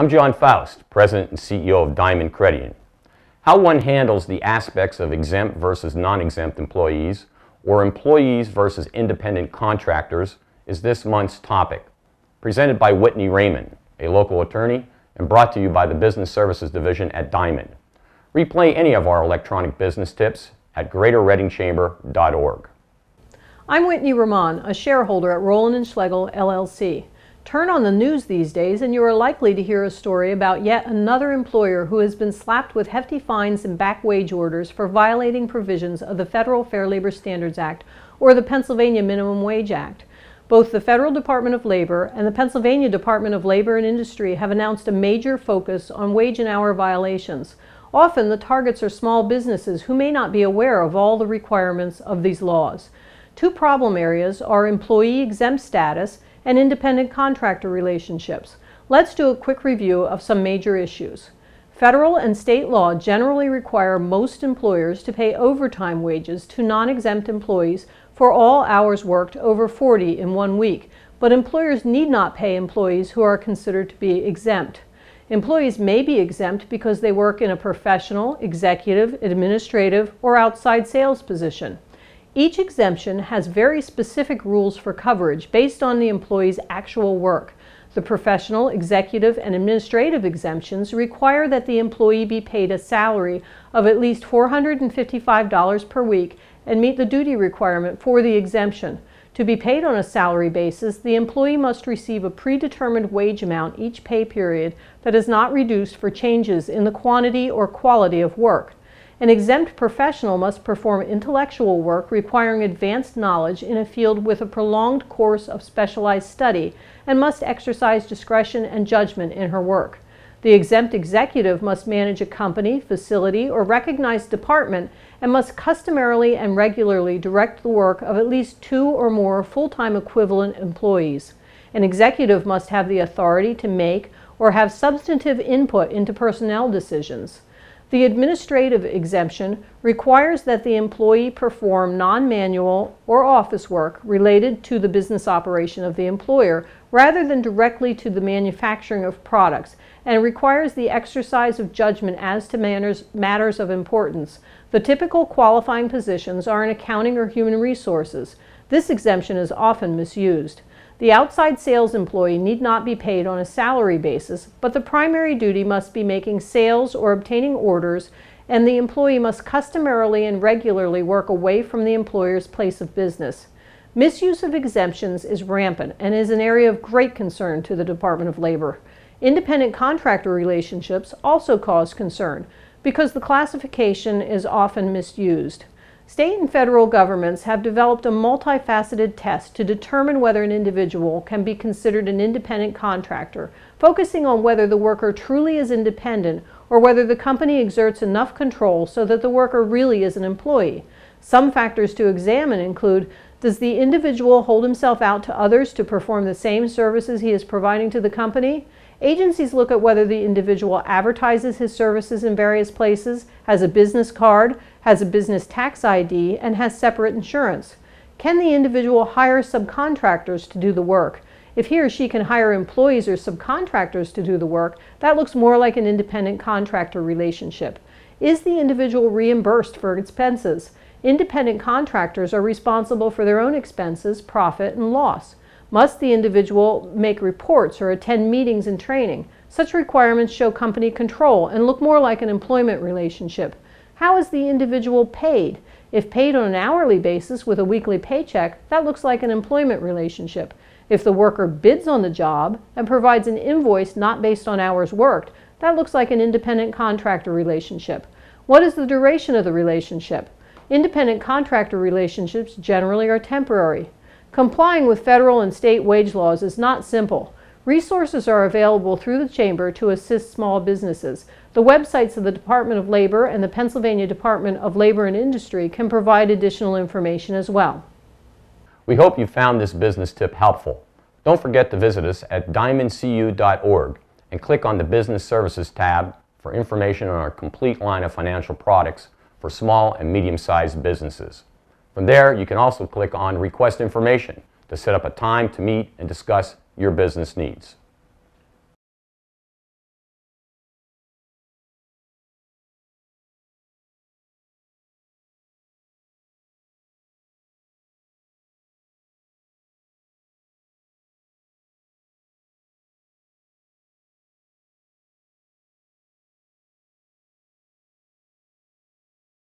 I'm John Faust, President and CEO of Diamond Credit Union. How one handles the aspects of exempt versus non-exempt employees or employees versus independent contractors is this month's topic. Presented by Whitney Raymond, a local attorney, and brought to you by the Business Services Division at Diamond. Replay any of our electronic business tips at greaterreadingchamber.org. I'm Whitney Raymond, a shareholder at Rowland & Schlegel, LLC. Turn on the news these days and you are likely to hear a story about yet another employer who has been slapped with hefty fines and back wage orders for violating provisions of the Federal Fair Labor Standards Act or the Pennsylvania Minimum Wage Act. Both the Federal Department of Labor and the Pennsylvania Department of Labor and Industry have announced a major focus on wage and hour violations. Often the targets are small businesses who may not be aware of all the requirements of these laws. Two problem areas are employee exempt status and independent contractor relationships. Let's do a quick review of some major issues. Federal and state law generally require most employers to pay overtime wages to non-exempt employees for all hours worked over 40 in 1 week, but employers need not pay employees who are considered to be exempt. Employees may be exempt because they work in a professional, executive, administrative, or outside sales position. Each exemption has very specific rules for coverage based on the employee's actual work. The professional, executive, and administrative exemptions require that the employee be paid a salary of at least $455 per week and meet the duty requirement for the exemption. To be paid on a salary basis, the employee must receive a predetermined wage amount each pay period that is not reduced for changes in the quantity or quality of work. An exempt professional must perform intellectual work requiring advanced knowledge in a field with a prolonged course of specialized study and must exercise discretion and judgment in her work. The exempt executive must manage a company, facility, or recognized department and must customarily and regularly direct the work of at least 2 or more full-time equivalent employees. An executive must have the authority to make or have substantive input into personnel decisions. The administrative exemption requires that the employee perform non-manual or office work related to the business operation of the employer rather than directly to the manufacturing of products, and requires the exercise of judgment as to matters of importance. The typical qualifying positions are in accounting or human resources. This exemption is often misused. The outside sales employee need not be paid on a salary basis, but the primary duty must be making sales or obtaining orders, and the employee must customarily and regularly work away from the employer's place of business. Misuse of exemptions is rampant and is an area of great concern to the Department of Labor. Independent contractor relationships also cause concern because the classification is often misused. State and federal governments have developed a multifaceted test to determine whether an individual can be considered an independent contractor, focusing on whether the worker truly is independent or whether the company exerts enough control so that the worker really is an employee. Some factors to examine include: does the individual hold himself out to others to perform the same services he is providing to the company? Agencies look at whether the individual advertises his services in various places, has a business card, has a business tax ID, and has separate insurance. Can the individual hire subcontractors to do the work? If he or she can hire employees or subcontractors to do the work, that looks more like an independent contractor relationship. Is the individual reimbursed for expenses? Independent contractors are responsible for their own expenses, profit, and loss. Must the individual make reports or attend meetings and training? Such requirements show company control and look more like an employment relationship. How is the individual paid? If paid on an hourly basis with a weekly paycheck, that looks like an employment relationship. If the worker bids on the job and provides an invoice not based on hours worked, that looks like an independent contractor relationship. What is the duration of the relationship? Independent contractor relationships generally are temporary. Complying with federal and state wage laws is not simple. Resources are available through the Chamber to assist small businesses. The websites of the Department of Labor and the Pennsylvania Department of Labor and Industry can provide additional information as well. We hope you found this business tip helpful. Don't forget to visit us at diamondcu.org and click on the Business Services tab for information on our complete line of financial products for small and medium-sized businesses. From there, you can also click on Request Information to set up a time to meet and discuss your business needs.